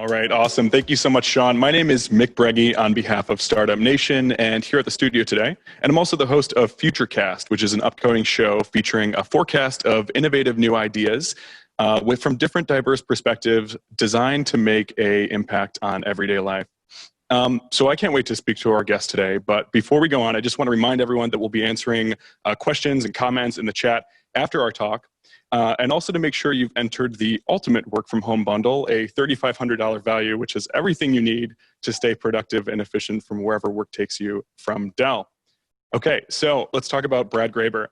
All right, awesome. Thank you so much, Sean. My name is Mick Brege on behalf of StartupNation and here at the studio today. And I'm also the host of Futurecast, which is an upcoming show featuring a forecast of innovative new ideas from different diverse perspectives designed to make an impact on everyday life. So I can't wait to speak to our guest today. But before we go on, I just want to remind everyone that we'll be answering questions and comments in the chat after our talk. And also to make sure you've entered the ultimate work from home bundle, a $3,500 value, which is everything you need to stay productive and efficient from wherever work takes you from Dell. Okay, so let's talk about Brad Graeber.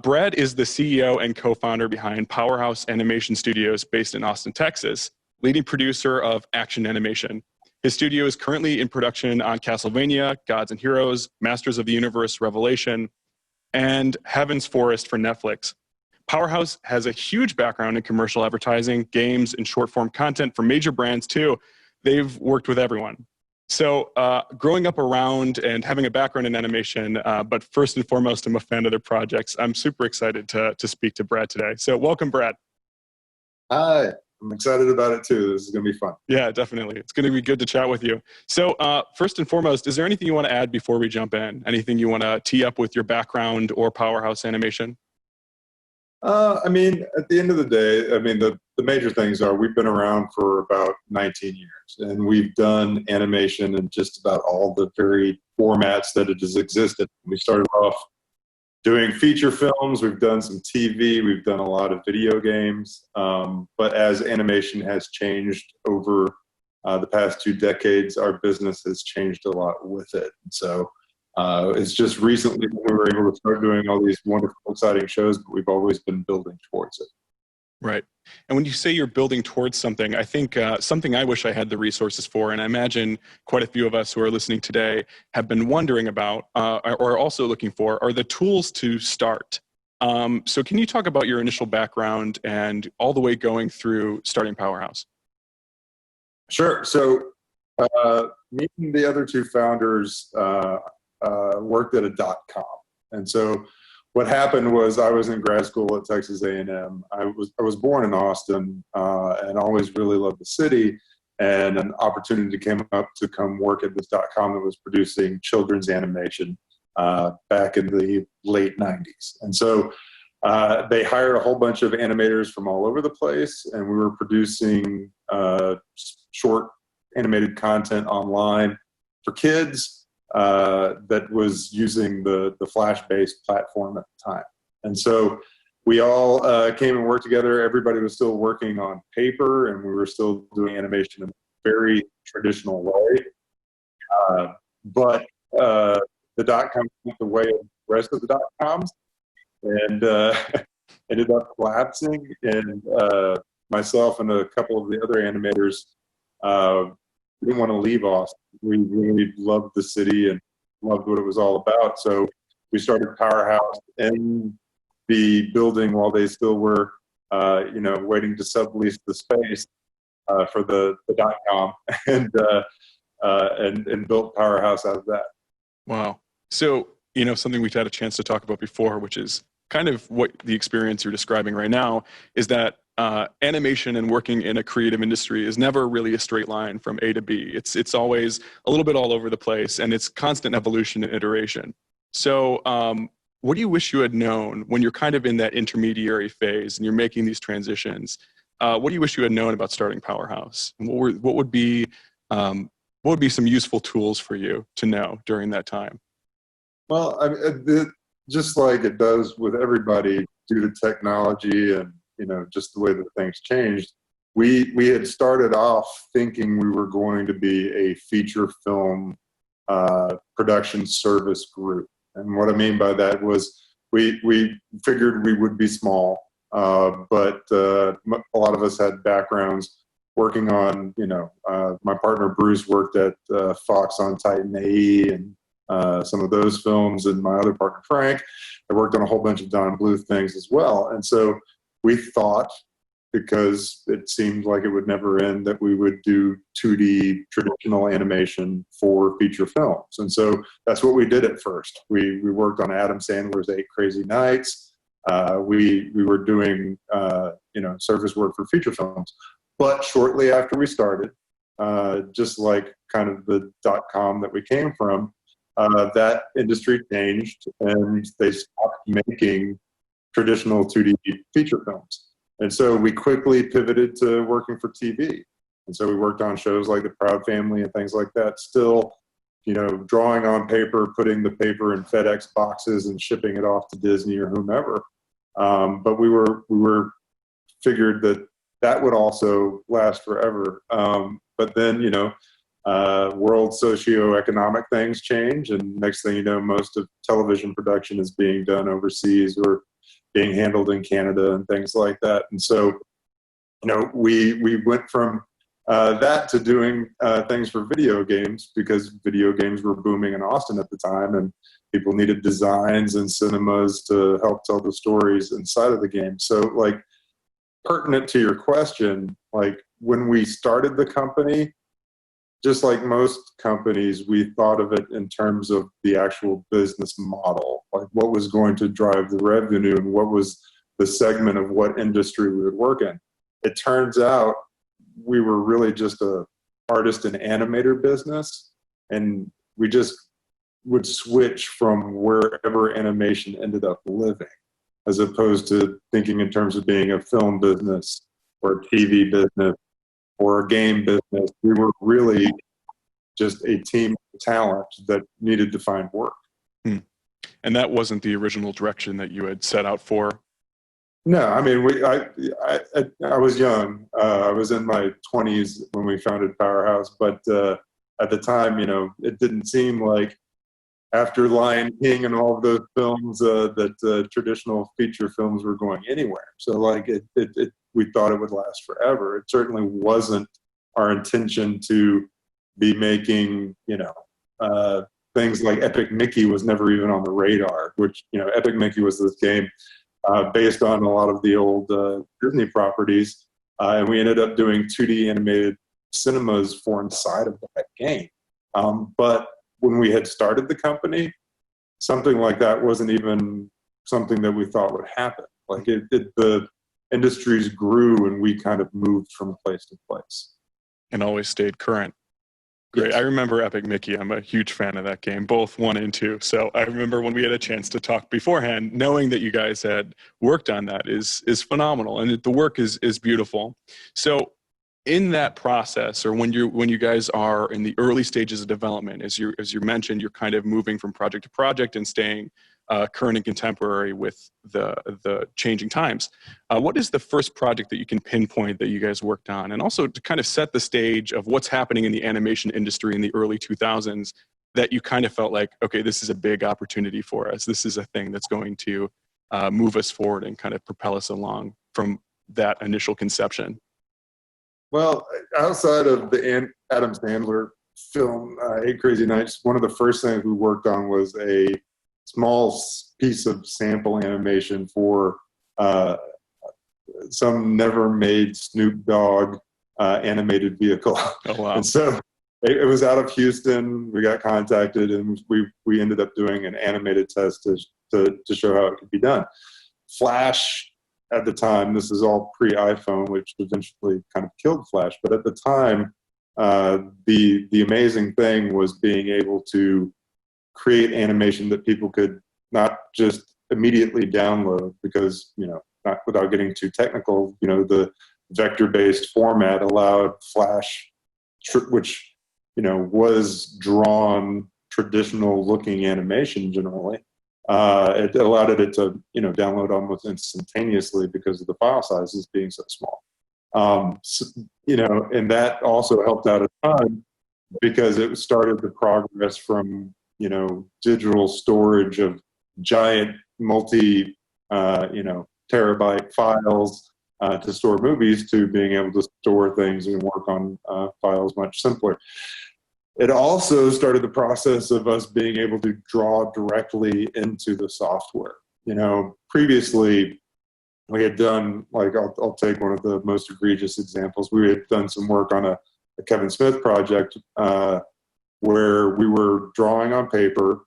Brad is the CEO and co-founder behind Powerhouse Animation Studios based in Austin, Texas, leading producer of action animation. His studio is currently in production on Castlevania, Gods and Heroes, Masters of the Universe, Revelation, and Heaven's Forest for Netflix. Powerhouse has a huge background in commercial advertising, games, and short-form content for major brands too. They've worked with everyone. So growing up around and having a background in animation, but first and foremost, I'm a fan of their projects. I'm super excited to speak to Brad today. So welcome, Brad. Hi, I'm excited about it too. This is going to be fun. Yeah, definitely. It's going to be good to chat with you. So first and foremost, is there anything you want to add before we jump in? Anything you want to tee up with your background or Powerhouse Animation? I mean, at the end of the day, I mean, the major things are we've been around for about 19 years, and we've done animation in just about all the varied formats that it has existed. We started off doing feature films, we've done some TV, we've done a lot of video games, but as animation has changed over the past 2 decades, our business has changed a lot with it. So it's just recently we were able to start doing all these wonderful, exciting shows, but we've always been building towards it. Right. And when you say you're building towards something, I think something I wish I had the resources for, and I imagine quite a few of us who are listening today have been wondering about or also looking for, are the tools to start. So can you talk about your initial background and all the way going through starting Powerhouse? Sure. So me and the other 2 founders worked at a .com. And so what happened was I was in grad school at Texas A&M. I was born in Austin and always really loved the city. And an opportunity came up to come work at this .com that was producing children's animation back in the late 90s. And so they hired a whole bunch of animators from all over the place, and we were producing short animated content online for kids that was using the Flash-based platform at the time. And so we all came and worked together. Everybody was still working on paper, and we were still doing animation in a very traditional way. But the .com went the way of the rest of the .coms and ended up collapsing. And myself and a couple of the other animators didn't want to leave Austin. We really loved the city and loved what it was all about. So we started Powerhouse in the building while they still were, waiting to sublease the space for the .com and built Powerhouse out of that. Wow. So, something we've had a chance to talk about before, which is kind of what the experience you're describing right now, is that animation and working in a creative industry is never really a straight line from A to B. It's always a little bit all over the place, and it's constant evolution and iteration. So what do you wish you had known when you're kind of in that intermediary phase and you're making these transitions? What do you wish you had known about starting Powerhouse? And what would be some useful tools for you to know during that time? Well, just like it does with everybody due to technology and just the way that things changed, we had started off thinking we were going to be a feature film production service group. And what I mean by that was we figured we would be small, but a lot of us had backgrounds working on, my partner Bruce worked at Fox on Titan AE and some of those films, and my other partner Frank, I worked on a whole bunch of Don Bluth things as well. And so we thought, because it seemed like it would never end, that we would do 2D traditional animation for feature films. And so that's what we did at first. We worked on Adam Sandler's 8 Crazy Nights. We were doing service work for feature films. But shortly after we started, just like kind of the .com that we came from, that industry changed and they stopped making traditional 2D feature films. And so we quickly pivoted to working for TV. And so we worked on shows like The Proud Family and things like that, still, drawing on paper, putting the paper in FedEx boxes and shipping it off to Disney or whomever. But we were figured that would also last forever. But then, world socioeconomic things change, and next thing you know, most of television production is being done overseas or being handled in Canada and things like that. And so, we went from that to doing things for video games, because video games were booming in Austin at the time, and people needed designs and cinemas to help tell the stories inside of the game. So, like, pertinent to your question, like when we started the company, just like most companies, we thought of it in terms of the actual business model, like what was going to drive the revenue and what was the segment of what industry we would work in. It turns out we were really just a artist and animator business, and we just would switch from wherever animation ended up living, as opposed to thinking in terms of being a film business or a TV business or a game business. We were really just a team of talent that needed to find work. And that wasn't the original direction that you had set out for? No, I mean, I was young. I was in my 20s when we founded Powerhouse, but at the time, it didn't seem like, after Lion King and all of those films, that traditional feature films were going anywhere. So, like, we thought it would last forever. It certainly wasn't our intention to be making, things like Epic Mickey was never even on the radar, which, Epic Mickey was this game based on a lot of the old Disney properties. And we ended up doing 2D animated cinemas for inside of that game. But when we had started the company, something like that wasn't even something that we thought would happen. Like the industries grew and we kind of moved from place to place. And always stayed current. Great. Yes. I remember Epic Mickey. I'm a huge fan of that game, both 1 and 2. So I remember when we had a chance to talk beforehand, knowing that you guys had worked on that is phenomenal. And the work is beautiful. So in that process, or when you guys are in the early stages of development, as you mentioned, you're kind of moving from project to project and staying current and contemporary with the changing times. What is the first project that you can pinpoint that you guys worked on? And also to kind of set the stage of what's happening in the animation industry in the early 2000s, that you kind of felt like, okay, this is a big opportunity for us. This is a thing that's going to move us forward and kind of propel us along from that initial conception. Well, outside of the Adam Sandler film, 8 Crazy Nights, one of the first things we worked on was a small piece of sample animation for some never-made Snoop Dogg animated vehicle. Oh, wow. And so it was out of Houston. We got contacted, and we ended up doing an animated test to show how it could be done. Flash, at the time, this is all pre-iPhone, which eventually kind of killed Flash. But at the time, the amazing thing was being able to create animation that people could not just immediately download, because, not without getting too technical, the vector-based format allowed Flash, which, was drawn traditional-looking animation generally. It allowed it to, download almost instantaneously because of the file sizes being so small. And that also helped out a ton because it started the progress from, digital storage of giant terabyte files to store movies, to being able to store things and work on files much simpler. It also started the process of us being able to draw directly into the software. Previously we had done, like, I'll take one of the most egregious examples. We had done some work on a Kevin Smith project where we were drawing on paper,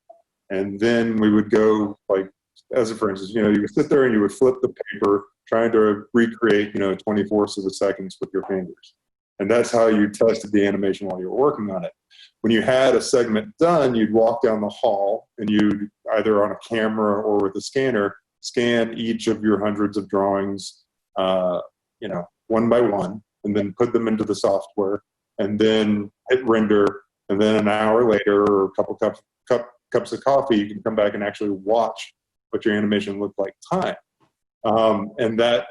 and then we would go, like, as a for instance, you would sit there and you would flip the paper trying to recreate, 24ths of a second with your fingers. And that's how you tested the animation while you were working on it. When you had a segment done, you'd walk down the hall and you'd either on a camera or with a scanner, scan each of your hundreds of drawings, one by one, and then put them into the software, and then hit render. And then an hour later, or a couple cups of coffee, you can come back and actually watch what your animation looked like time. And that,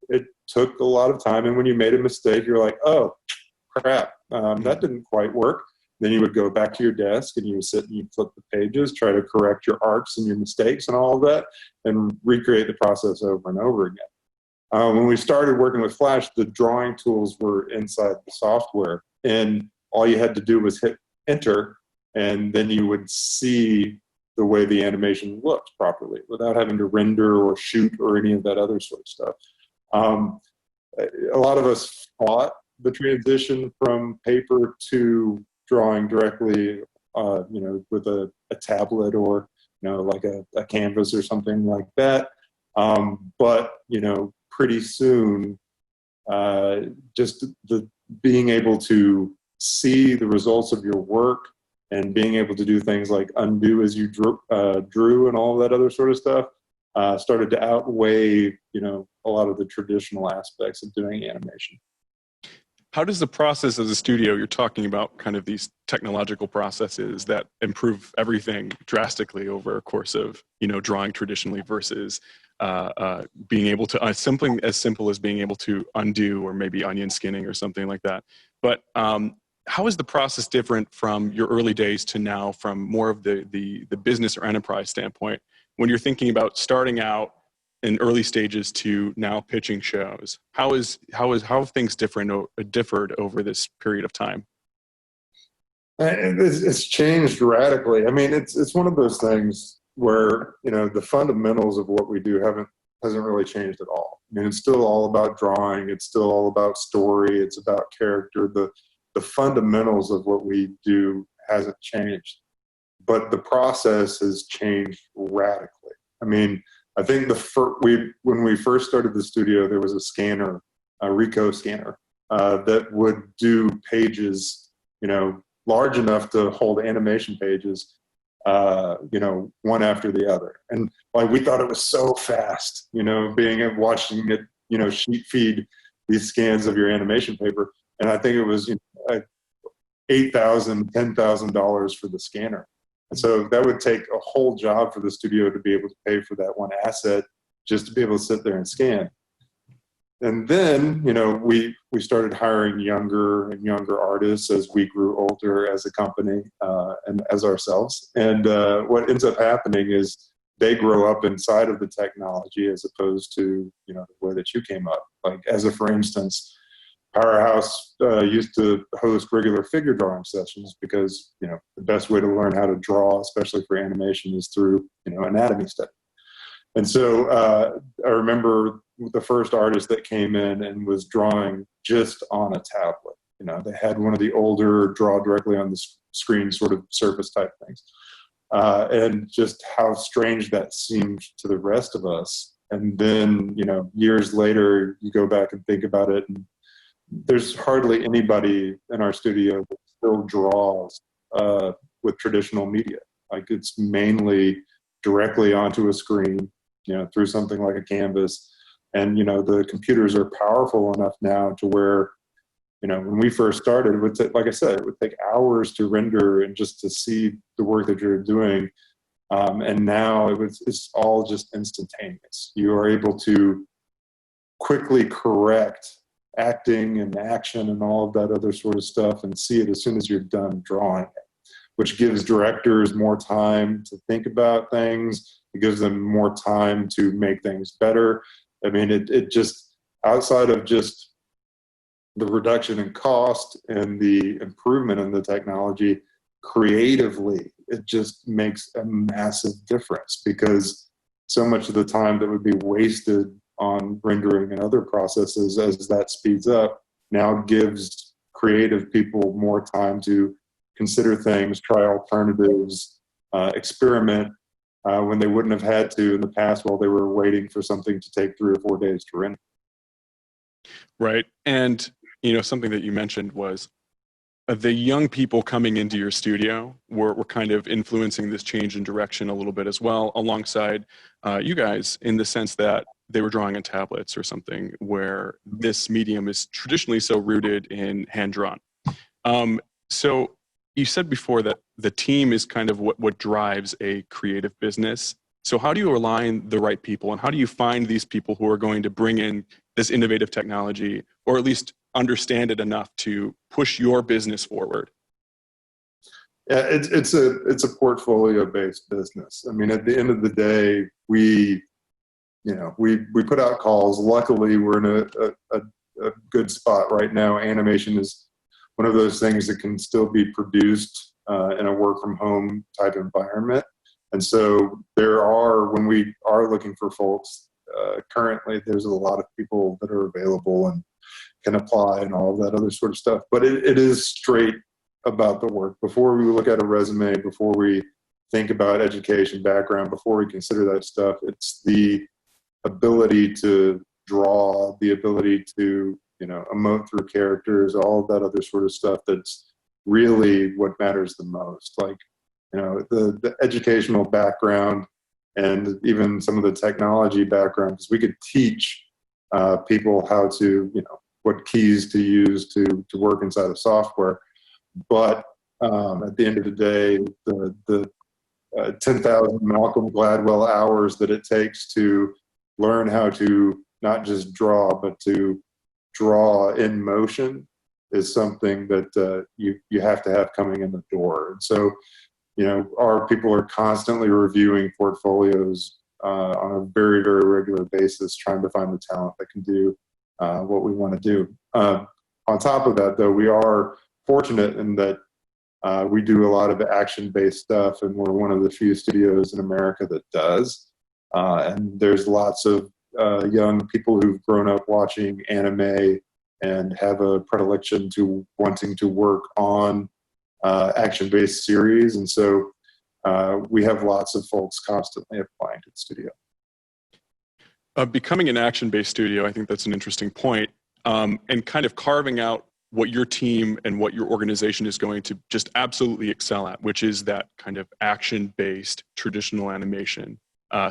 it took a lot of time. And when you made a mistake, you're like, oh, crap, that didn't quite work. Then you would go back to your desk and you would sit and you'd flip the pages, try to correct your arcs and your mistakes and all of that, and recreate the process over and over again. When we started working with Flash, the drawing tools were inside the software, and all you had to do was hit enter, and then you would see the way the animation looked properly without having to render or shoot or any of that other sort of stuff. A lot of us fought the transition from paper to drawing directly, with a tablet or, like a canvas or something like that. But, pretty soon, just the being able to see the results of your work and being able to do things like undo as you drew and all that other sort of stuff started to outweigh, a lot of the traditional aspects of doing animation. How does the process of the studio, you're talking about kind of these technological processes that improve everything drastically over a course of, drawing traditionally versus being able to, something as simple as being able to undo or maybe onion skinning or something like that. But how is the process different from your early days to now from more of the business or enterprise standpoint when you're thinking about starting out in early stages to now pitching shows? How have things differed over this period of time? It's changed radically. I mean, it's one of those things where, the fundamentals of what we do hasn't really changed at all. I mean, it's still all about drawing. It's still all about story. It's about character. The fundamentals of what we do hasn't changed, but the process has changed radically. I mean, I think when we first started the studio, there was a scanner, a Ricoh scanner, that would do pages, large enough to hold animation pages, one after the other. And like, we thought it was so fast, watching it, sheet feed these scans of your animation paper. And I think it was $8,000, $10,000 for the scanner. And so that would take a whole job for the studio to be able to pay for that one asset just to be able to sit there and scan. And then, we started hiring younger and younger artists as we grew older as a company and as ourselves. And what ends up happening is they grow up inside of the technology as opposed to, the way that you came up. Like, for instance, Powerhouse used to host regular figure drawing sessions because, the best way to learn how to draw, especially for animation, is through, anatomy study. And so I remember the first artist that came in and was drawing just on a tablet. They had one of the older draw directly on the screen sort of surface type things. And just how strange that seemed to the rest of us. And then, years later, you go back and think about it, and there's hardly anybody in our studio that still draws with traditional media. Like, it's mainly directly onto a screen, through something like a canvas. And, the computers are powerful enough now to where, when we first started, it would take, like I said, it would take hours to render and just to see the work that you're doing. And now it's all just instantaneous. You are able to quickly correct acting and action and all of that other sort of stuff and see it as soon as you're done drawing it, which gives directors more time to think about things. It gives them more time to make things better. I mean, it just, outside of just the reduction in cost and the improvement in the technology, creatively, it just makes a massive difference, because so much of the time that would be wasted on rendering and other processes, as that speeds up, now gives creative people more time to consider things, try alternatives, experiment when they wouldn't have had to in the past while they were waiting for something to take 3 or 4 days to render. Right. And something that you mentioned was the young people coming into your studio were kind of influencing this change in direction a little bit as well, alongside you guys, in the sense that they were drawing on tablets or something, where this medium is traditionally so rooted in hand-drawn. So you said before that the team is kind of what drives a creative business. So how do you align the right people, and how do you find these people who are going to bring in this innovative technology, or at least understand it enough to push your business forward? Yeah, it's a portfolio based business. I mean, at the end of the day, we put out calls. Luckily, we're in a good spot right now. Animation is one of those things that can still be produced in a work from home type environment. And so when we are looking for folks, currently there's a lot of people that are available and can apply and all of that other sort of stuff. But it is straight about the work. Before we look at a resume, before we think about education background, before we consider that stuff, it's the ability to draw, the ability to, emote through characters, all of that other sort of stuff that's really what matters the most. Like, the educational background and even some of the technology background, because we could teach people how to, what keys to use to work inside of software. But at the end of the day, the 10,000 Malcolm Gladwell hours that it takes to learn how to not just draw, but to draw in motion is something that you have to have coming in the door. And so, our people are constantly reviewing portfolios on a very, very regular basis, trying to find the talent that can do what we want to do. On top of that, though, we are fortunate in that we do a lot of action-based stuff, and we're one of the few studios in America that does. And there's lots of young people who've grown up watching anime and have a predilection to wanting to work on action-based series. And so we have lots of folks constantly applying to the studio. Becoming an action-based studio, I think that's an interesting point, and kind of carving out what your team and what your organization is going to just absolutely excel at, which is that kind of action-based traditional animation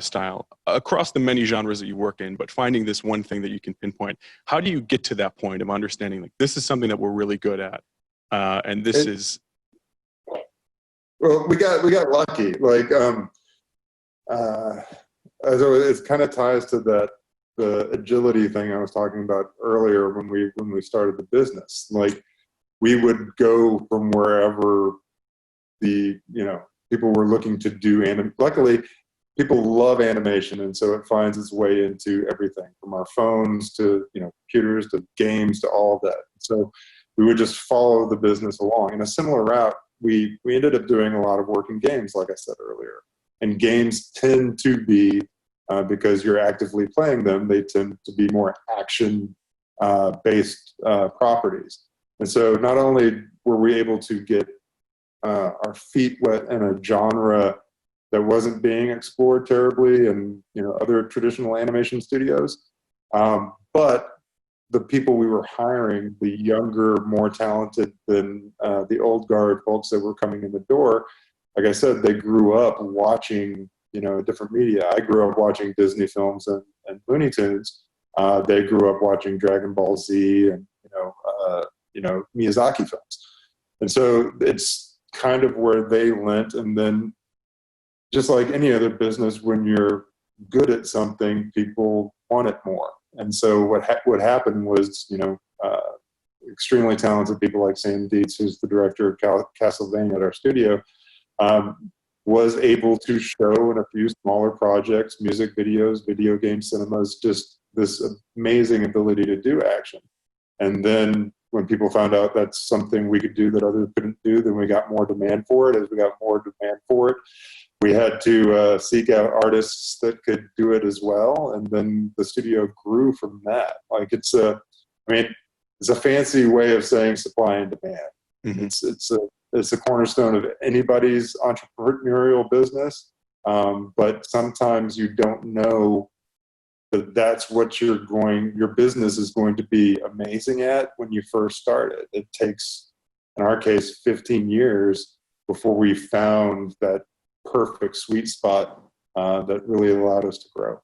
style across the many genres that you work in, but finding this one thing that you can pinpoint. How do you get to that point of understanding, like, this is something that we're really good at, and this is... Well, we got lucky. Like, so it kind of ties to the agility thing I was talking about earlier when we started the business. Like, we would go from wherever the people were looking to do luckily, people love animation, and so it finds its way into everything from our phones to computers to games to all of that. So we would just follow the business along. In a similar route, we ended up doing a lot of work in games, like I said earlier. And games tend to be, because you're actively playing them, they tend to be more action-based properties. And so not only were we able to get our feet wet in a genre that wasn't being explored terribly in other traditional animation studios, but the people we were hiring, the younger, more talented than the old guard folks that were coming in the door, like I said, they grew up watching different media. I grew up watching Disney films and Looney Tunes. They grew up watching Dragon Ball Z and Miyazaki films. And so it's kind of where they went. And then, just like any other business, when you're good at something, people want it more. And so what happened was, extremely talented people like Sam Dietz, who's the director of Castlevania at our studio, was able to show in a few smaller projects, music videos, video game cinemas, just this amazing ability to do action. And then when people found out that's something we could do that others couldn't do, then we got more demand for it. As we got more demand for it, we had to seek out artists that could do it as well. And then the studio grew from that. Like, it's a fancy way of saying supply and demand. Mm-hmm. It's a cornerstone of anybody's entrepreneurial business. But sometimes you don't know that's what your business is going to be amazing at when you first start it. It takes, in our case, 15 years before we found that perfect sweet spot that really allowed us to grow.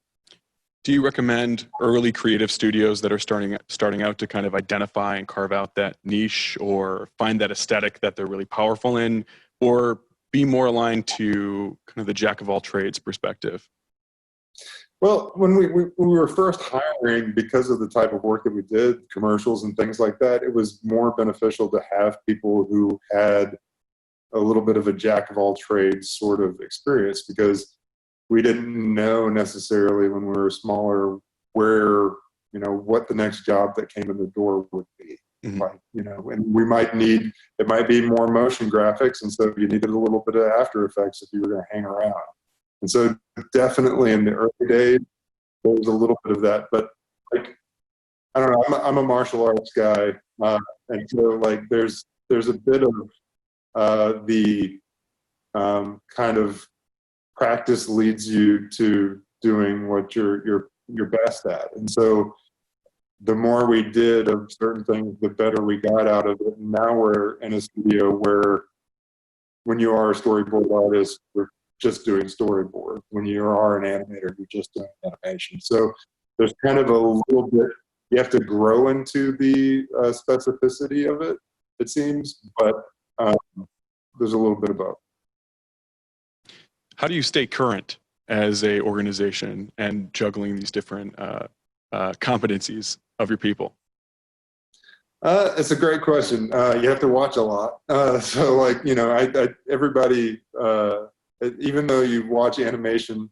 Do you recommend early creative studios that are starting out to kind of identify and carve out that niche, or find that aesthetic that they're really powerful in, or be more aligned to kind of the jack of all trades perspective? Well, when we were first hiring, because of the type of work that we did, commercials and things like that, it was more beneficial to have people who had a little bit of a jack of all trades sort of experience, because we didn't know necessarily when we were smaller where, what the next job that came in the door would be. Mm-hmm. Like, and it might be more motion graphics, and so you needed a little bit of After Effects if you were going to hang around. And so definitely in the early days, there was a little bit of that. But like, I don't know, I'm a martial arts guy. And so like there's a bit of the kind of practice leads you to doing what you're best at. And so the more we did of certain things, the better we got out of it. And now we're in a studio where when you are a storyboard artist, we're just doing storyboard. When you are an animator, you're just doing animation. So there's kind of a little bit, you have to grow into the specificity of it seems, but there's a little bit of both. How do you stay current as a organization and juggling these different competencies of your people? It's a great question. You have to watch a lot. So like, everybody, even though you watch animation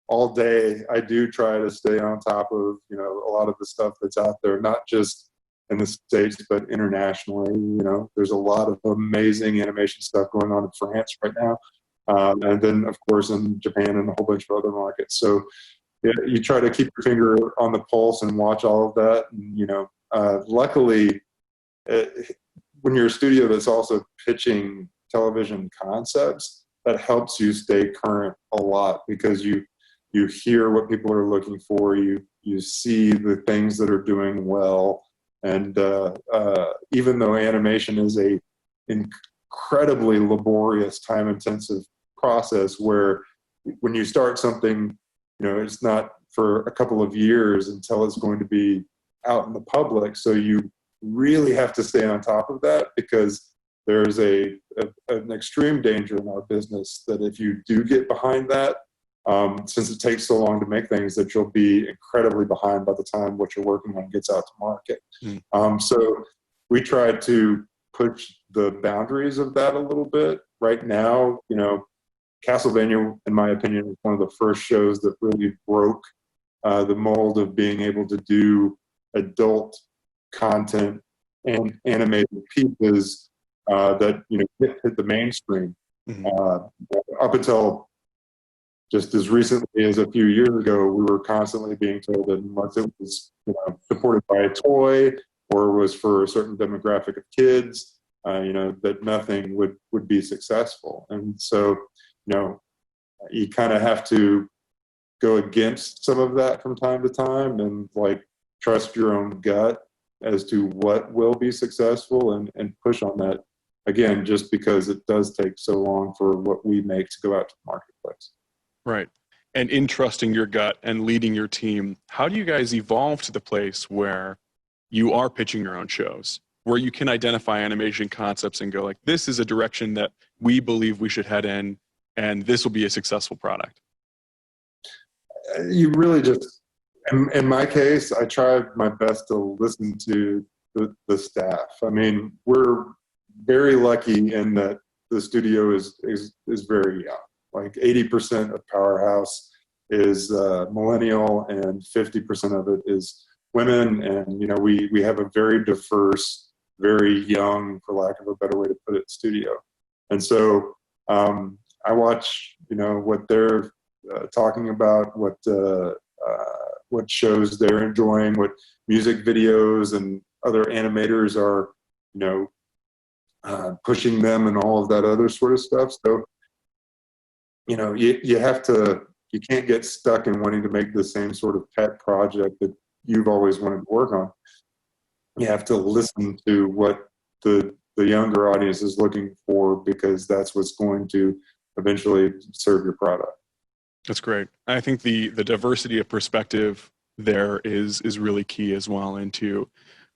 all day, I do try to stay on top of, a lot of the stuff that's out there, not just in the States, but internationally. There's a lot of amazing animation stuff going on in France right now. And then, of course, in Japan and a whole bunch of other markets. So you try to keep your finger on the pulse and watch all of that. And, luckily, when you're a studio that's also pitching television concepts, that helps you stay current a lot, because you hear what people are looking for, you see the things that are doing well. And even though animation is a incredibly laborious, time-intensive process, where when you start something, it's not for a couple of years until it's going to be out in the public. So you really have to stay on top of that, because there's an extreme danger in our business that if you do get behind that, since it takes so long to make things, that you'll be incredibly behind by the time what you're working on gets out to market. So we try to push the boundaries of that a little bit. Right now, Castlevania, in my opinion, is one of the first shows that really broke the mold of being able to do adult content and animated pieces that hit the mainstream. Up until just as recently as a few years ago, we were constantly being told that unless it was supported by a toy or was for a certain demographic of kids, that nothing would be successful. And so, you kind of have to go against some of that from time to time, and like trust your own gut as to what will be successful, and push on that, again, just because it does take so long for what we make to go out to the marketplace. Right. And in trusting your gut and leading your team, how do you guys evolve to the place where you are pitching your own shows, where you can identify animation concepts and go like, this is a direction that we believe we should head in, and this will be a successful product? You really just, in my case, I tried my best to listen to the staff. I mean, we're very lucky in that the studio is very young. Like 80% of Powerhouse is millennial, and 50% of it is women. And we have a very diverse, very young, for lack of a better way to put it, studio. And so I watch what they're talking about, what shows they're enjoying, what music videos and other animators are pushing them, and all of that other sort of stuff. So you have to you can't get stuck in wanting to make the same sort of pet project that you've always wanted to work on. You have to listen to what the younger audience is looking for, because that's what's going to eventually serve your product. That's great. I think the diversity of perspective there is really key as well, into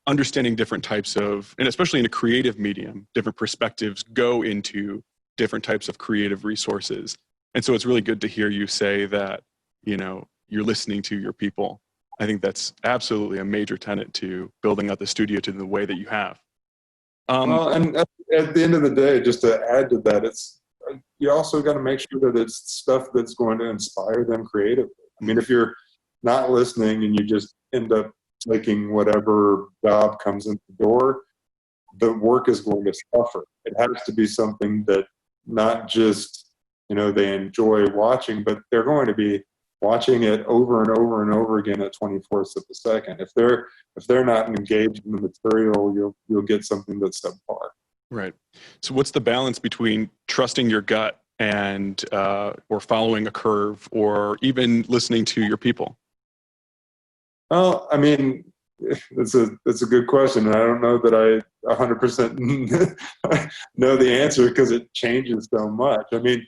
understanding different types of, and especially in a creative medium, different perspectives go into different types of creative resources. And so it's really good to hear you say that, you're listening to your people. I think that's absolutely a major tenet to building out the studio to the way that you have. Well, and at the end of the day, just to add to that, you also got to make sure that it's stuff that's going to inspire them creatively. I mean, if you're not listening and you just end up taking whatever job comes in the door, the work is going to suffer. It has to be something that not just, they enjoy watching, but they're going to be watching it over and over and over again at 24ths of a second. If they're not engaged in the material, you'll get something that's subpar. Right. So what's the balance between trusting your gut and or following a curve, or even listening to your people? Well, I mean, that's a good question, and I don't know that I 100% know the answer, because it changes so much. I mean,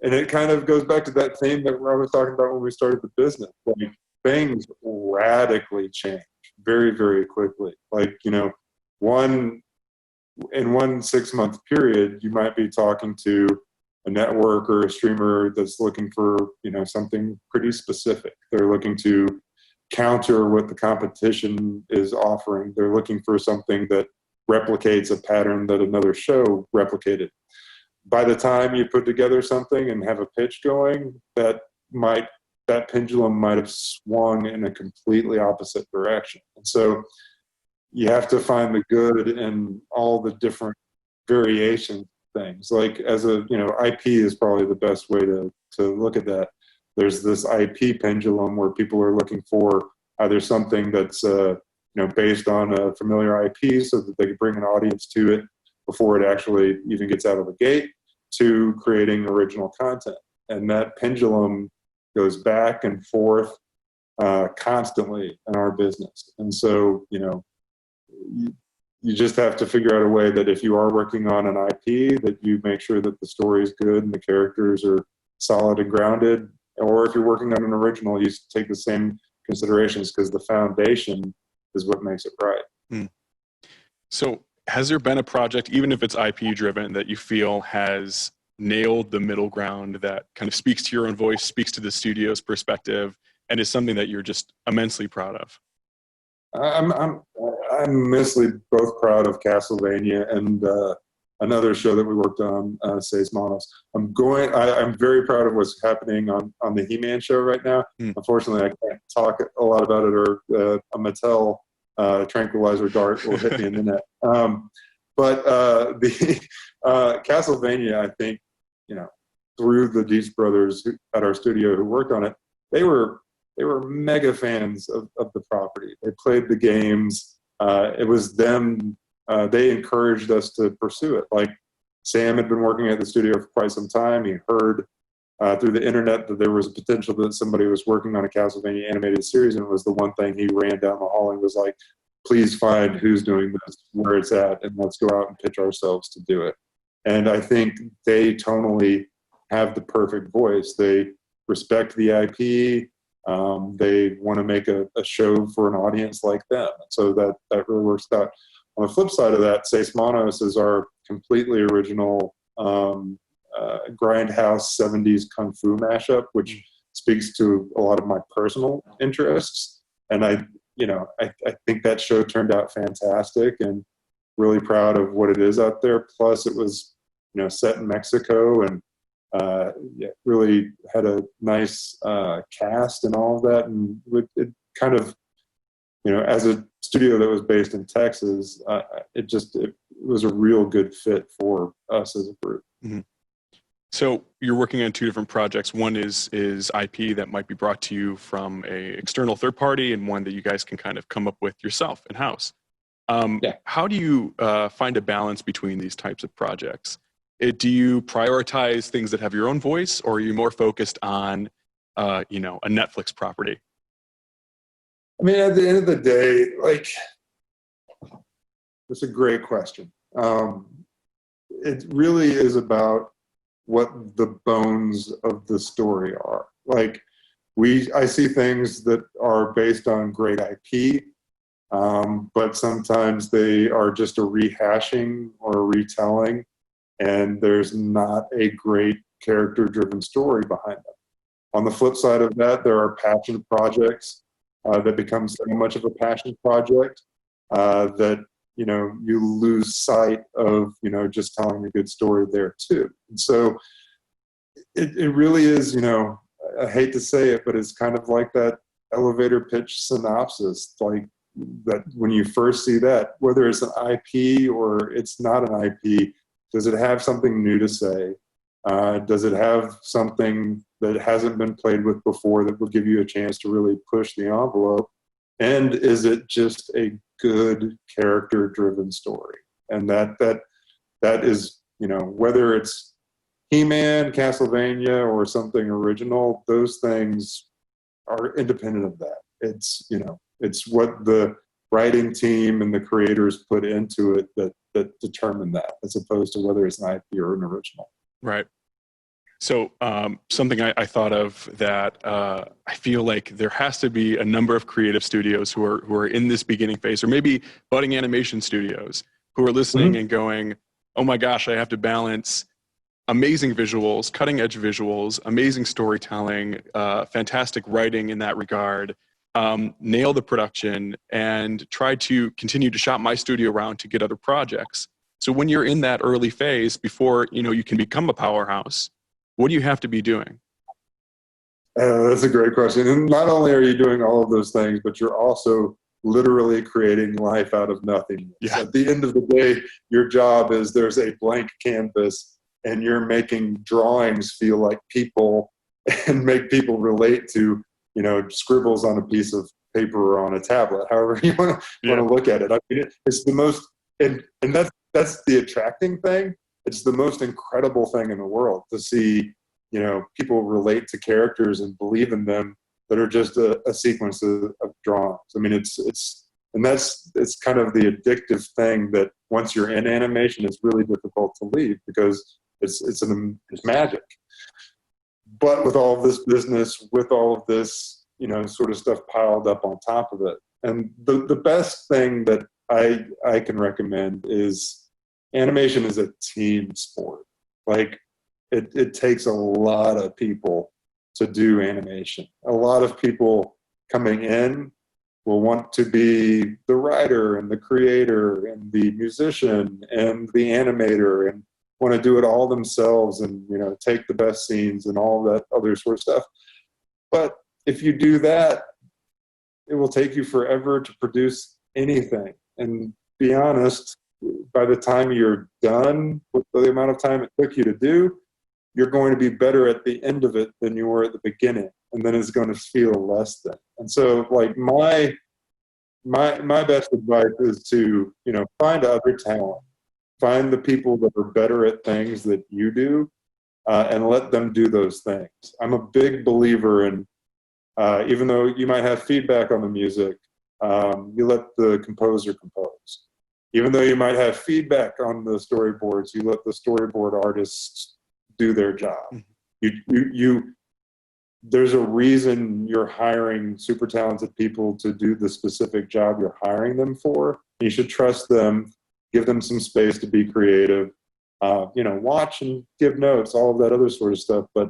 and it kind of goes back to that theme that I was talking about when we started the business. Like, things radically change very, very quickly. Like, in one 6-month period, you might be talking to a network or a streamer that's looking for, something pretty specific. They're looking to counter what the competition is offering. They're looking for something that replicates a pattern that another show replicated. By the time you put together something and have a pitch going, that pendulum might have swung in a completely opposite direction. And so you have to find the good in all the different variations of things. Like, IP is probably the best way to look at that. There's this IP pendulum where people are looking for either something that's based on a familiar IP, so that they can bring an audience to it before it actually even gets out of the gate, to creating original content. And that pendulum goes back and forth constantly in our business. And so, you just have to figure out a way that if you are working on an IP, that you make sure that the story is good and the characters are solid and grounded. Or if you're working on an original, you take the same considerations, because the foundation is what makes it right. So has there been a project, even if it's IP driven, that you feel has nailed the middle ground, that kind of speaks to your own voice, speaks to the studio's perspective, and is something that you're just immensely proud of? I'm immensely both proud of Castlevania and another show that we worked on, Seis Manos. I'm very proud of what's happening on the He-Man show right now. Unfortunately, I can't talk a lot about it, or a Mattel tranquilizer dart will hit me in the net. But the Castlevania, I think, through the Dietz brothers at our studio who worked on it, they were mega fans of the property. They played the games. It was them. They encouraged us to pursue it. Like, Sam had been working at the studio for quite some time. He heard through the internet that there was a potential that somebody was working on a Castlevania animated series, and it was the one thing he ran down the hall and was like, please find who's doing this, where it's at, and let's go out and pitch ourselves to do it. And I think they tonally have the perfect voice. They respect the IP. They want to make a show for an audience like them. So that really works out. On the flip side of that, Seis Manos is our completely original grindhouse 70s kung fu mashup, which speaks to a lot of my personal interests. And I think that show turned out fantastic, and really proud of what it is out there. Plus, it was, set in Mexico, and really had a nice cast and all of that. And it kind of, as a studio that was based in Texas, it was a real good fit for us as a group. Mm-hmm. So you're working on two different projects. One is IP that might be brought to you from a external third party, and one that you guys can kind of come up with yourself in-house. How do you find a balance between these types of projects? Do you prioritize things that have your own voice, or are you more focused on a Netflix property? I mean, at the end of the day, like, it's a great question. It really is about what the bones of the story are. Like, I see things that are based on great IP, but sometimes they are just a rehashing or a retelling, and there's not a great character-driven story behind them. On the flip side of that, there are passion projects that become so much of a passion project that you lose sight of just telling a good story there too. And so it really is, I hate to say it, but it's kind of like that elevator pitch synopsis, like that when you first see that, whether it's an IP or it's not an IP, does it have something new to say? Does it have something that hasn't been played with before that will give you a chance to really push the envelope? And is it just a good character-driven story? And that is, whether it's He-Man, Castlevania, or something original, those things are independent of that. It's, it's what the writing team and the creators put into it that determine that, as opposed to whether it's an IP or an original. Right. So something I thought of that I feel like there has to be a number of creative studios who are in this beginning phase, or maybe budding animation studios who are listening and going, oh my gosh, I have to balance amazing visuals, cutting edge visuals, amazing storytelling, fantastic writing in that regard, nail the production, and try to continue to shop my studio around to get other projects. So when you're in that early phase before you can become a powerhouse, what do you have to be doing? That's a great question. And not only are you doing all of those things, but you're also literally creating life out of nothing. Yeah. At the end of the day, your job is there's a blank canvas and you're making drawings feel like people and make people relate to, scribbles on a piece of paper or on a tablet, however you want to look at it. I mean, it's the most, and that's the attracting thing. It's the most incredible thing in the world to see, people relate to characters and believe in them that are just a sequence of drawings. I mean, it's kind of the addictive thing that once you're in animation, it's really difficult to leave because it's magic. But with all of this business, with all of this, sort of stuff piled up on top of it, and the best thing that I can recommend is animation is a team sport. Like it takes a lot of people to do animation. A lot of people coming in will want to be the writer and the creator and the musician and the animator and want to do it all themselves and take the best scenes and all that other sort of stuff. But if you do that, it will take you forever to produce anything. And be honest, by the time you're done with the amount of time it took you to do, you're going to be better at the end of it than you were at the beginning, and then it's going to feel less than. And so, like my best advice is to find other talent, find the people that are better at things that you do, and let them do those things. I'm a big believer in even though you might have feedback on the music, you let the composer compose. Even though you might have feedback on the storyboards, you let the storyboard artists do their job. There's a reason you're hiring super talented people to do the specific job you're hiring them for. You should trust them, give them some space to be creative, watch and give notes, all of that other sort of stuff, but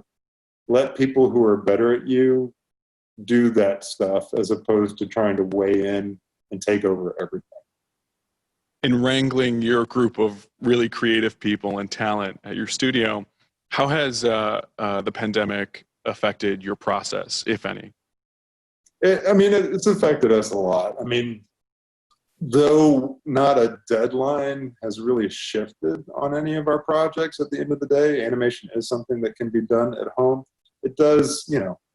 let people who are better at you do that stuff as opposed to trying to weigh in and take over everything. In wrangling your group of really creative people and talent at your studio, how has the pandemic affected your process, if any? It's affected us a lot. I mean, though not a deadline has really shifted on any of our projects at the end of the day, animation is something that can be done at home. It does,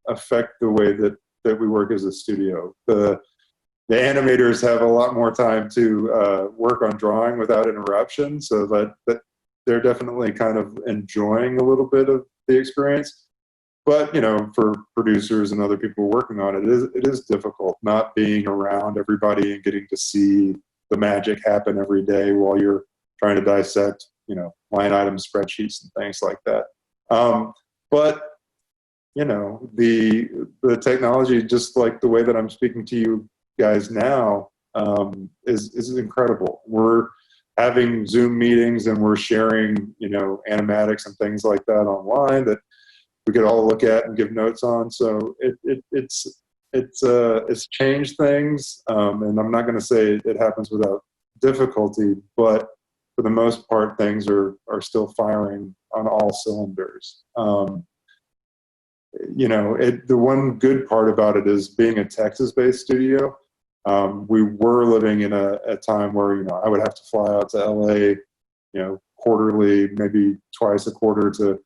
affect the way that we work as a studio. The animators have a lot more time to work on drawing without interruption, so that they're definitely kind of enjoying a little bit of the experience. But, for producers and other people working on it, it is difficult not being around everybody and getting to see the magic happen every day while you're trying to dissect, line item spreadsheets and things like that. But, the technology, just like the way that I'm speaking to you guys now, is incredible. We're having Zoom meetings and we're sharing, animatics and things like that online that we could all look at and give notes on. So it's changed things, and I'm not going to say it happens without difficulty, but for the most part, things are still firing on all cylinders. The one good part about it is being a Texas-based studio. We were living in a time where I would have to fly out to LA, quarterly, maybe twice a quarter to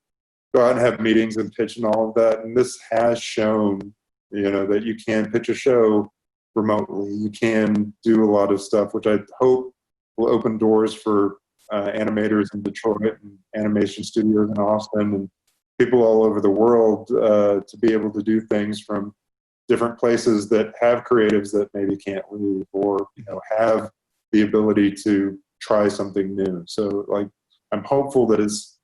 go out and have meetings and pitch and all of that. And this has shown, that you can pitch a show remotely. You can do a lot of stuff, which I hope will open doors for animators in Detroit and animation studios in Austin and people all over the world to be able to do things from different places that have creatives that maybe can't leave or, have the ability to try something new. So I'm hopeful that it's,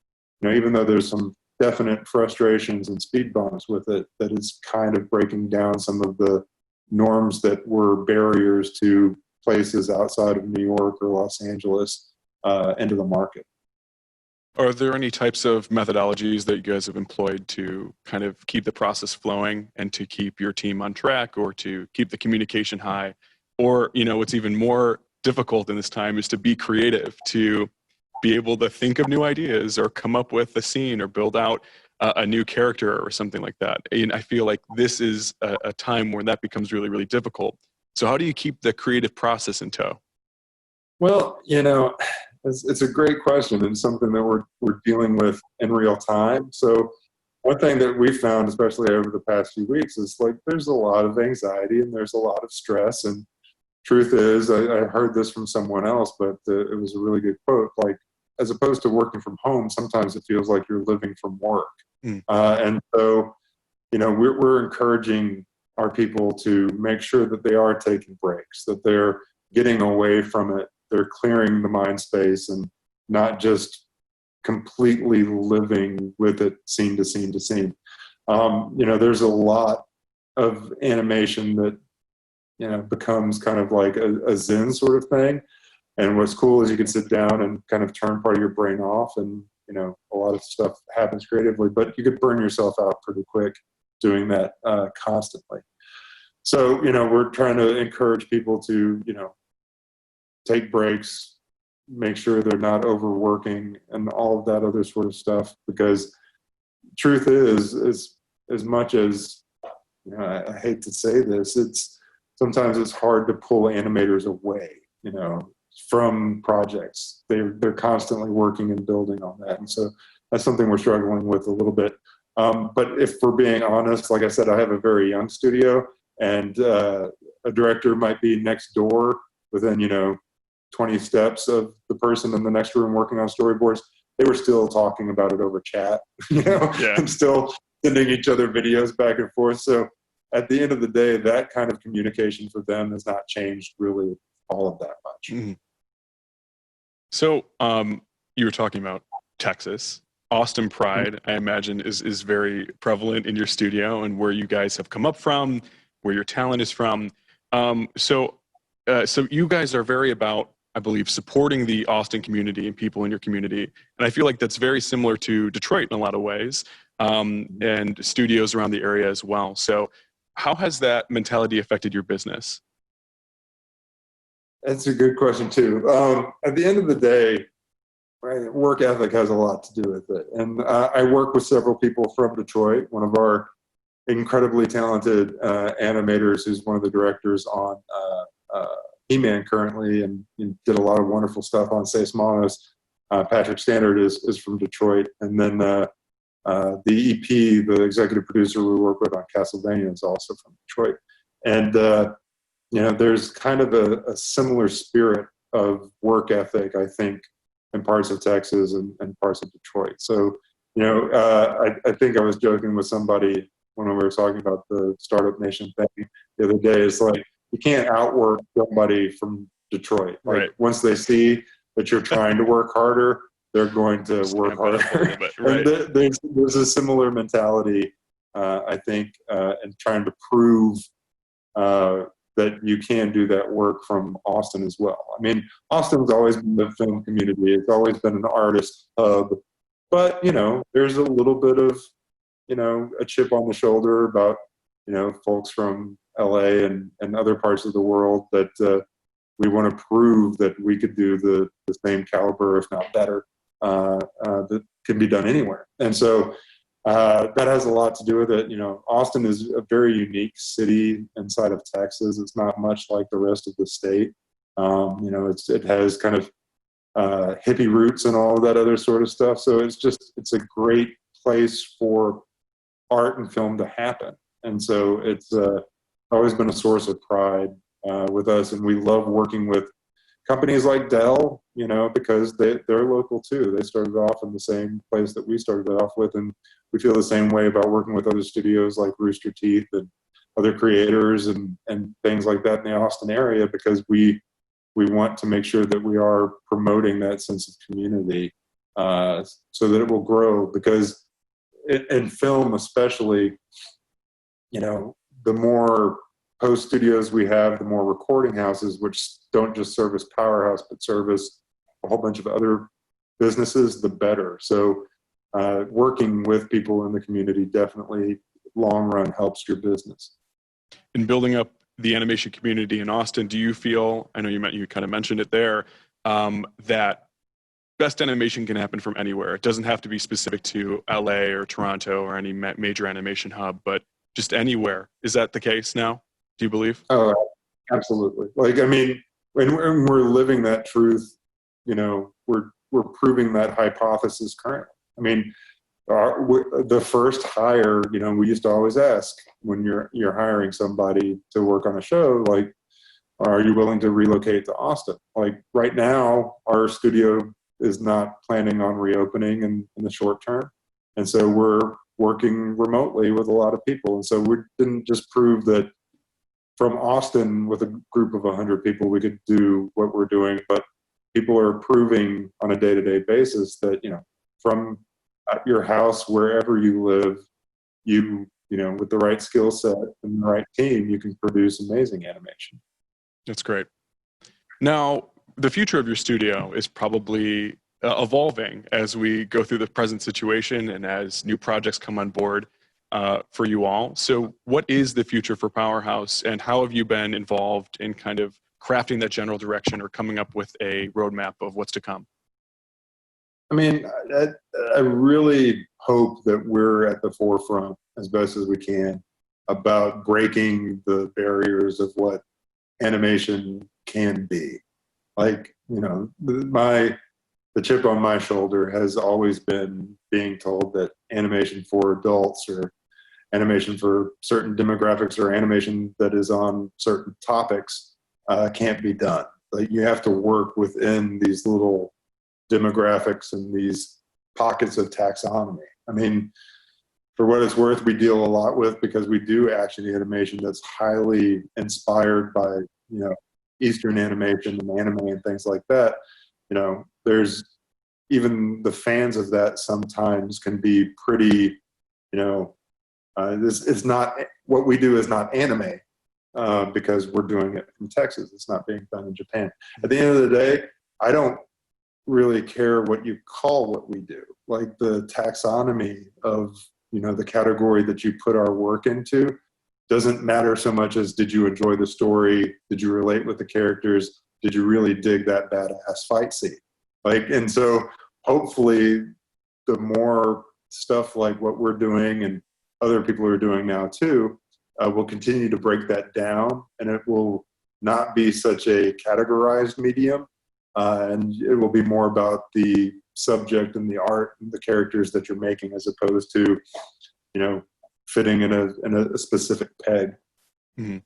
even though there's some definite frustrations and speed bumps with it, that it's kind of breaking down some of the norms that were barriers to places outside of New York or Los Angeles into the market. Are there any types of methodologies that you guys have employed to kind of keep the process flowing and to keep your team on track or to keep the communication high? Or, what's even more difficult in this time is to be creative, to be able to think of new ideas or come up with a scene or build out a new character or something like that. And I feel like this is a time where that becomes really, really difficult. So how do you keep the creative process in tow? Well, it's a great question and something that we're dealing with in real time. So one thing that we found, especially over the past few weeks, is there's a lot of anxiety and there's a lot of stress. And truth is, I heard this from someone else, but it was a really good quote. As opposed to working from home, sometimes it feels like you're living from work. And so, we're encouraging our people to make sure that they are taking breaks, that they're getting away from it. They're clearing the mind space and not just completely living with it scene to scene to scene. There's a lot of animation that, becomes kind of like a Zen sort of thing. And what's cool is you can sit down and kind of turn part of your brain off and, a lot of stuff happens creatively, but you could burn yourself out pretty quick doing that constantly. So, we're trying to encourage people to, take breaks, make sure they're not overworking and all of that other sort of stuff, because truth is, as much as, I hate to say this, sometimes it's hard to pull animators away, from projects. They're constantly working and building on that. And so that's something we're struggling with a little bit. But if we're being honest, like I said, I have a very young studio and a director might be next door within, 20 steps of the person in the next room working on storyboards. They were still talking about it over chat, and still sending each other videos back and forth. So at the end of the day, that kind of communication for them has not changed really all of that much. Mm-hmm. So you were talking about Texas. Austin pride, I imagine, is very prevalent in your studio and where you guys have come up from, where your talent is from. So you guys are very about, I believe, supporting the Austin community and people in your community. And I feel like that's very similar to Detroit in a lot of ways, and studios around the area as well. So how has that mentality affected your business? That's a good question too. At the end of the day, right, work ethic has a lot to do with it. And I work with several people from Detroit. One of our incredibly talented animators who's one of the directors on He-Man currently and did a lot of wonderful stuff on Seis Manos. Patrick Standard is from Detroit. And then the EP, the executive producer we work with on Castlevania, is also from Detroit. And, there's kind of a similar spirit of work ethic, I think, in parts of Texas and parts of Detroit. So, I think I was joking with somebody when we were talking about the StartupNation thing the other day. It's like, you can't outwork somebody from Detroit. Like, right. once they see that you're trying to work harder, they're going to work harder. Right. And there's a similar mentality, I think, in trying to prove that you can do that work from Austin as well. I mean, Austin's always been the film community. It's always been an artist hub. But, there's a little bit of, a chip on the shoulder about, folks from LA and other parts of the world that we want to prove that we could do the same caliber, if not better, that can be done anywhere. And so that has a lot to do with it. Austin is a very unique city inside of Texas. It's not much like the rest of the state. It has kind of hippie roots and all of that other sort of stuff. So it's a great place for art and film to happen. And so it's always been a source of pride with us. And we love working with companies like Dell, because they're local too. They started off in the same place that we started off with. And we feel the same way about working with other studios like Rooster Teeth and other creators and things like that in the Austin area, because we want to make sure that we are promoting that sense of community so that it will grow. Because in film especially, the more post studios we have, the more recording houses, which don't just service Powerhouse, but service a whole bunch of other businesses, the better. So working with people in the community definitely long run helps your business. In building up the animation community in Austin, do you feel, I know you kind of mentioned it there, that best animation can happen from anywhere? It doesn't have to be specific to LA or Toronto or any major animation hub, but just anywhere. Is that the case now? Do you believe? Oh, absolutely. Like, I mean, when we're living that truth, we're proving that hypothesis currently. I mean, the first hire, we used to always ask when you're hiring somebody to work on a show, like, are you willing to relocate to Austin? Like, right now, our studio is not planning on reopening in the short term. And so we're working remotely with a lot of people. And so we didn't just prove that from Austin with a group of 100 people, we could do what we're doing, but people are proving on a day-to-day basis that, from at your house, wherever you live, with the right skill set and the right team, you can produce amazing animation. That's great. Now, the future of your studio is probably evolving as we go through the present situation and as new projects come on board for you all. So what is the future for Powerhouse, and how have you been involved in kind of crafting that general direction or coming up with a roadmap of what's to come? I mean, I really hope that we're at the forefront as best as we can about breaking the barriers of what animation can be. Like, the chip on my shoulder has always been being told that animation for adults or animation for certain demographics or animation that is on certain topics can't be done. Like, you have to work within these little demographics and these pockets of taxonomy. I mean, for what it's worth, we deal a lot with, because we do action animation that's highly inspired by, Eastern animation and anime and things like that. There's even the fans of that sometimes can be pretty, it's not, what we do is not anime because we're doing it from Texas. It's not being done in Japan. At the end of the day, I don't really care what you call what we do. Like, the taxonomy of, the category that you put our work into doesn't matter so much as, did you enjoy the story? Did you relate with the characters? Did you really dig that badass fight scene? And so hopefully the more stuff like what we're doing and other people are doing now too, will continue to break that down, and it will not be such a categorized medium. And it will be more about the subject and the art and the characters that you're making, as opposed to, fitting in a specific peg. Mm-hmm.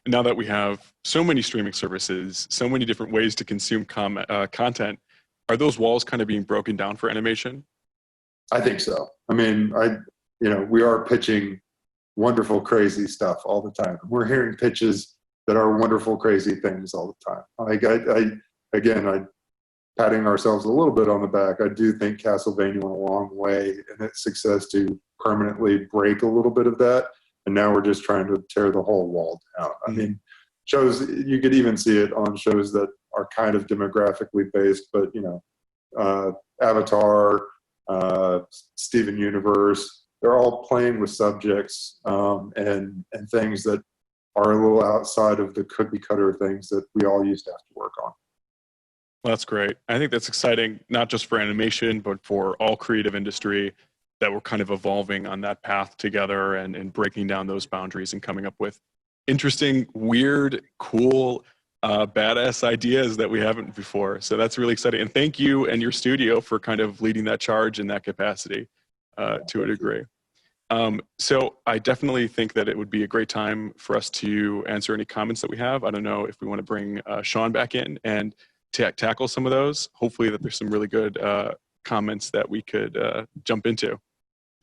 Now that we have so many streaming services, so many different ways to consume content, are those walls kind of being broken down for animation? I think so. I mean, we are pitching wonderful, crazy stuff all the time. We're hearing pitches that are wonderful, crazy things all the time. Again, patting ourselves a little bit on the back. I do think Castlevania went a long way in its success to permanently break a little bit of that. And now we're just trying to tear the whole wall down. I mean, shows, you could even see it on shows that are kind of demographically based, but Avatar, Steven Universe, they're all playing with subjects and things that are a little outside of the cookie cutter things that we all used to have to work on. Well, that's great. I think that's exciting, not just for animation, but for all creative industry, that we're kind of evolving on that path together and breaking down those boundaries and coming up with interesting, weird, cool, badass ideas that we haven't before. So that's really exciting. And thank you and your studio for kind of leading that charge in that capacity to a degree. So I definitely think that it would be a great time for us to answer any comments that we have. I don't know if we want to bring Sean back in and tackle some of those. Hopefully that there's some really good comments that we could jump into.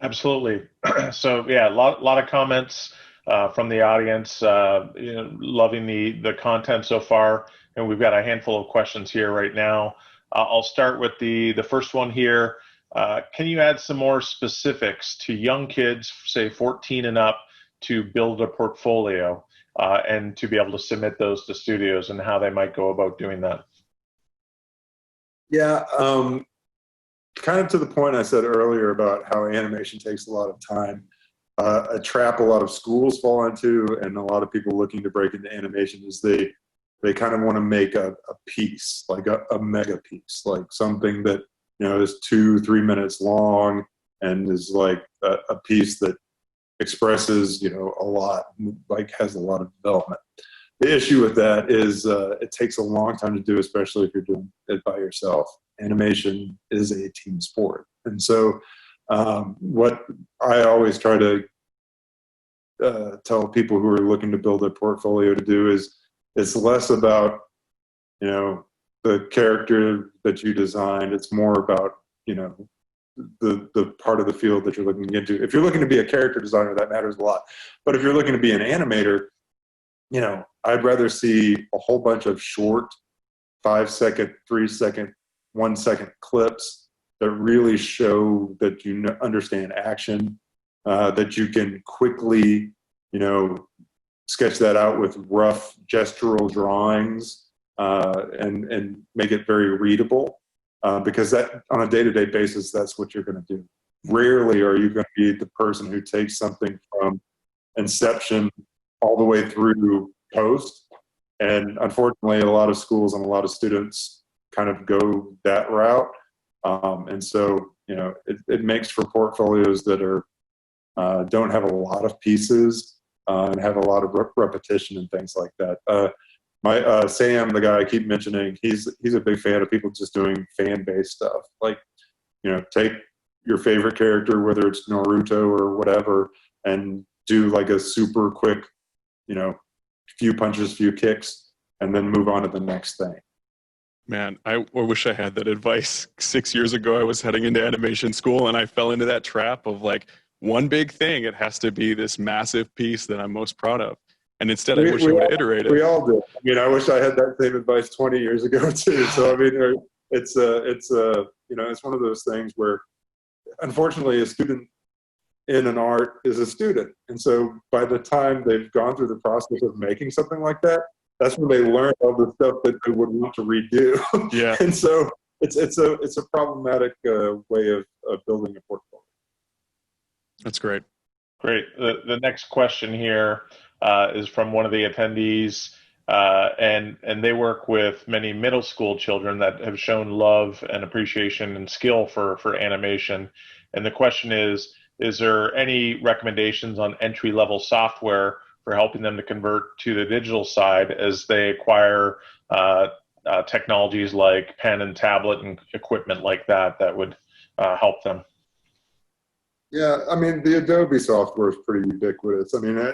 Absolutely. So yeah, a lot of comments from the audience, loving the content so far. And we've got a handful of questions here right now. I'll start with the first one here. Can you add some more specifics to young kids, say 14 and up, to build a portfolio and to be able to submit those to studios, and how they might go about doing that? Yeah, kind of to the point I said earlier about how animation takes a lot of time. A trap a lot of schools fall into, and a lot of people looking to break into animation, is they kind of want to make a piece, like a mega piece, like something that is 2-3 minutes long and is like a piece that expresses a lot, like has a lot of development. The issue with that is it takes a long time to do, especially if you're doing it by yourself. Animation is a team sport. And so what I always try to tell people who are looking to build a portfolio to do is, it's less about, the character that you designed. It's more about, the part of the field that you're looking into. If you're looking to be a character designer, that matters a lot. But if you're looking to be an animator, I'd rather see a whole bunch of short 5-second, 3-second, 1-second clips that really show that you understand action, that you can quickly, sketch that out with rough gestural drawings and make it very readable. Because that, on a day-to-day basis, that's what you're going to do. Rarely are you going to be the person who takes something from inception all the way through post. And unfortunately, a lot of schools and a lot of students kind of go that route. And so, it makes for portfolios that are don't have a lot of pieces and have a lot of repetition and things like that. My Sam, the guy I keep mentioning, he's a big fan of people just doing fan-based stuff. Like, take your favorite character, whether it's Naruto or whatever, and do like a super quick, few punches, few kicks, and then move on to the next thing. Man, I wish I had that advice 6 years ago. I was heading into animation school and I fell into that trap of like, one big thing, it has to be this massive piece that I'm most proud of. And instead, I wish I would have iterated. We all did. I wish I had that same advice 20 years ago too. So it's one of those things where, unfortunately, a student in an art is a student, and so by the time they've gone through the process of making something like that, that's when they learn all the stuff that they would want to redo. Yeah. And so it's a problematic way of building a portfolio. That's great. Great. The next question here is from one of the attendees, and they work with many middle school children that have shown love and appreciation and skill for animation. And the question is there any recommendations on entry-level software for helping them to convert to the digital side as they acquire technologies like pen and tablet and equipment like that would help them? Yeah, I mean, the Adobe software is pretty ubiquitous. I mean,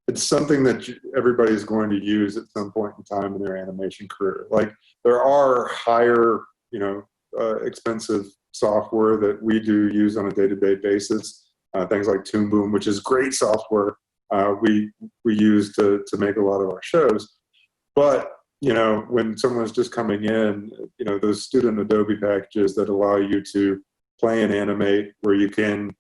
it's something that everybody's going to use at some point in time in their animation career. Like, there are higher, expensive software that we do use on a day-to-day basis. Things like Toon Boom, which is great software we use to make a lot of our shows. But when someone's just coming in, those student Adobe packages that allow you to play and animate, where you can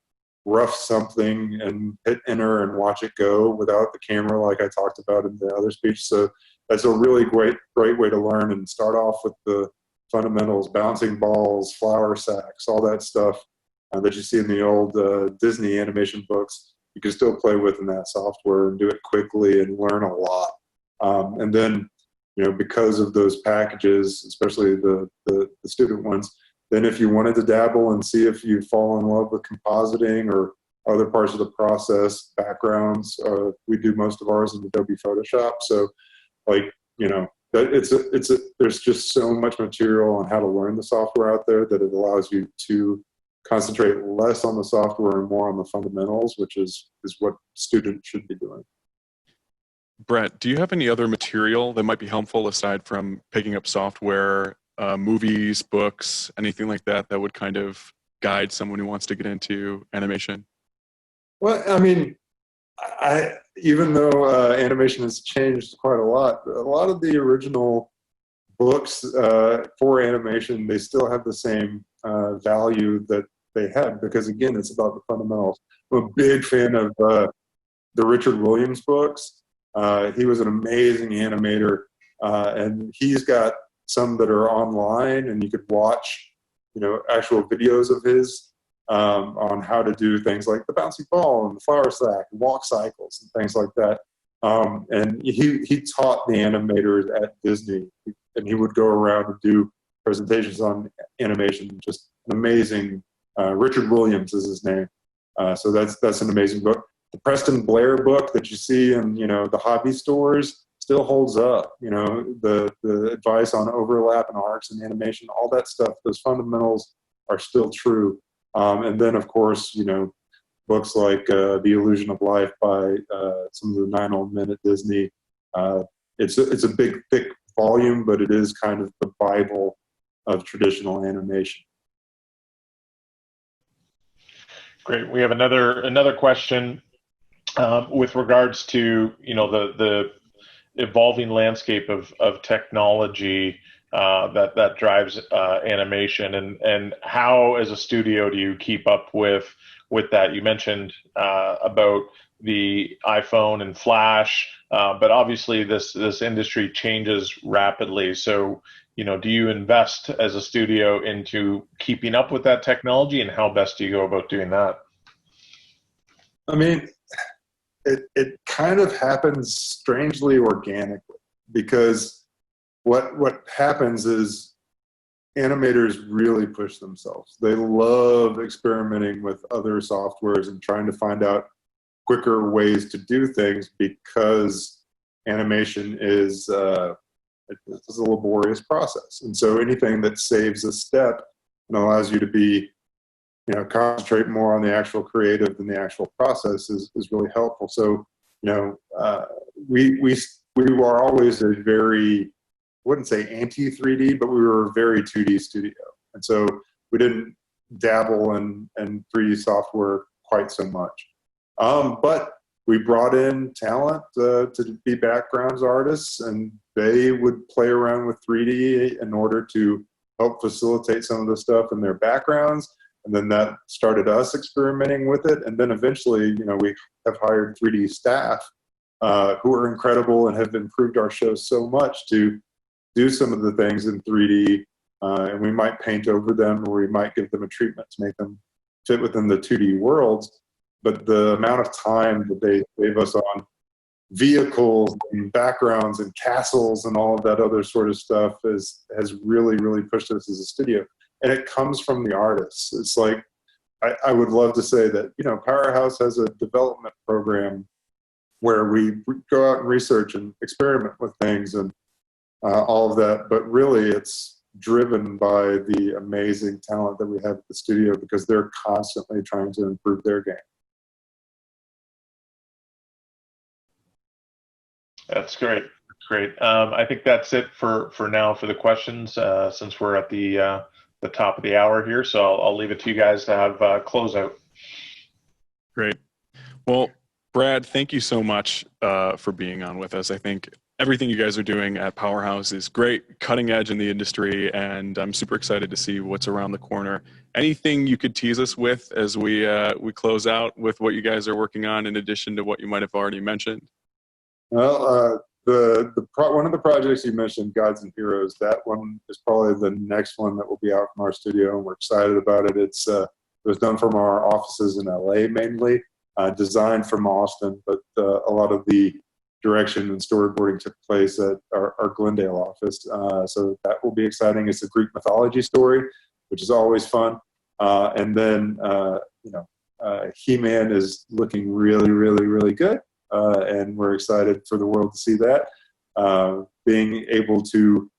rough something and hit enter and watch it go without the camera, like I talked about in the other speech. So that's a really great way to learn and start off with the fundamentals: bouncing balls, flour sacks, all that stuff that you see in the old Disney animation books. You can still play with in that software and do it quickly and learn a lot. And then, because of those packages, especially the student ones, then if you wanted to dabble and see if you fall in love with compositing or other parts of the process, backgrounds, we do most of ours in Adobe Photoshop. So, there's just so much material on how to learn the software out there that it allows you to concentrate less on the software and more on the fundamentals, which is what students should be doing. Brett, do you have any other material that might be helpful aside from picking up software, movies, books, anything like that that would kind of guide someone who wants to get into animation? Well, I mean, even though animation has changed quite a lot of the original books for animation, they still have the same value that they had, because again, it's about the fundamentals. I'm a big fan of the Richard Williams books. He was an amazing animator, and he's got some that are online, and you could watch, actual videos of his on how to do things like the bouncy ball and the flower sack and walk cycles and things like that. And he taught the animators at Disney, and he would go around and do presentations on animation. Just an amazing. Richard Williams is his name. So that's an amazing book. The Preston Blair book that you see in the hobby stores still holds up. The advice on overlap and arcs and animation, all that stuff, those fundamentals are still true. And then of course, books like The Illusion of Life by some of the 9 old men at Disney. It's a big, thick volume, but it is kind of the Bible of traditional animation. Great. We have another question with regards to the evolving landscape of technology that drives animation, and how as a studio do you keep up with that? You mentioned about the iPhone and Flash, but obviously this industry changes rapidly. So do you invest as a studio into keeping up with that technology, and how best do you go about doing that? I mean, it kind of happens strangely organically, because what happens is animators really push themselves. They love experimenting with other softwares and trying to find out quicker ways to do things, because animation is it's a laborious process. And so anything that saves a step and allows you to be, concentrate more on the actual creative than the actual process is really helpful. So, we were always a very, I wouldn't say anti-3D, but we were a very 2D studio. And so we didn't dabble in 3D software quite so much. But we brought in talent to be backgrounds artists, and they would play around with 3D in order to help facilitate some of the stuff in their backgrounds. And then that started us experimenting with it. And then eventually, we have hired 3D staff who are incredible and have improved our show so much to do some of the things in 3D. And we might paint over them, or we might give them a treatment to make them fit within the 2D worlds. But the amount of time that they save us on vehicles and backgrounds and castles and all of that other sort of stuff has really, really pushed us as a studio. And it comes from the artists. It's like, I would love to say that, Powerhouse has a development program where we go out and research and experiment with things and all of that. But really, it's driven by the amazing talent that we have at the studio, because they're constantly trying to improve their game. That's great. Great. I think that's it for now for the questions, since we're at the the top of the hour here, so I'll leave it to you guys to have closeout. Great. Well, Brad, thank you so much for being on with us. I think everything you guys are doing at Powerhouse is great, cutting edge in the industry, and I'm super excited to see what's around the corner. Anything you could tease us with as we close out with what you guys are working on, in addition to what you might have already mentioned? Well, one of the projects you mentioned, Gods and Heroes, that one is probably the next one that will be out from our studio, and we're excited about it. It was done from our offices in LA mainly, designed from Austin, but a lot of the direction and storyboarding took place at our Glendale office. So that will be exciting. It's a Greek mythology story, which is always fun. And then, He-Man is looking really, really, really good. And we're excited for the world to see that. Being able to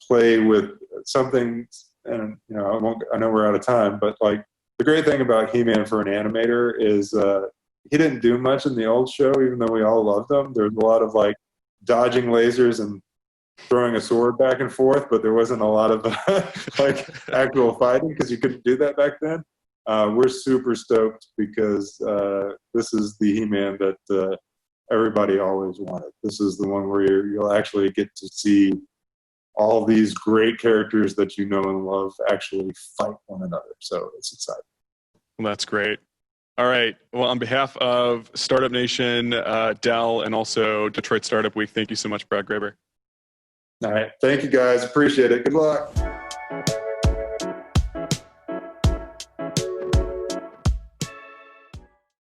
play with something, and I know we're out of time, but like the great thing about He-Man for an animator is he didn't do much in the old show, even though we all loved him. There was a lot of like dodging lasers and throwing a sword back and forth, but there wasn't a lot of like actual fighting because you couldn't do that back then. We're super stoked because this is the He-Man that everybody always wanted. This is the one where you'll actually get to see all these great characters that you know and love actually fight one another. So it's exciting. Well, that's great. All right. Well, on behalf of Startup Nation, Dell, and also Detroit Startup Week, thank you so much, Brad Graeber. All right. Thank you, guys. Appreciate it. Good luck.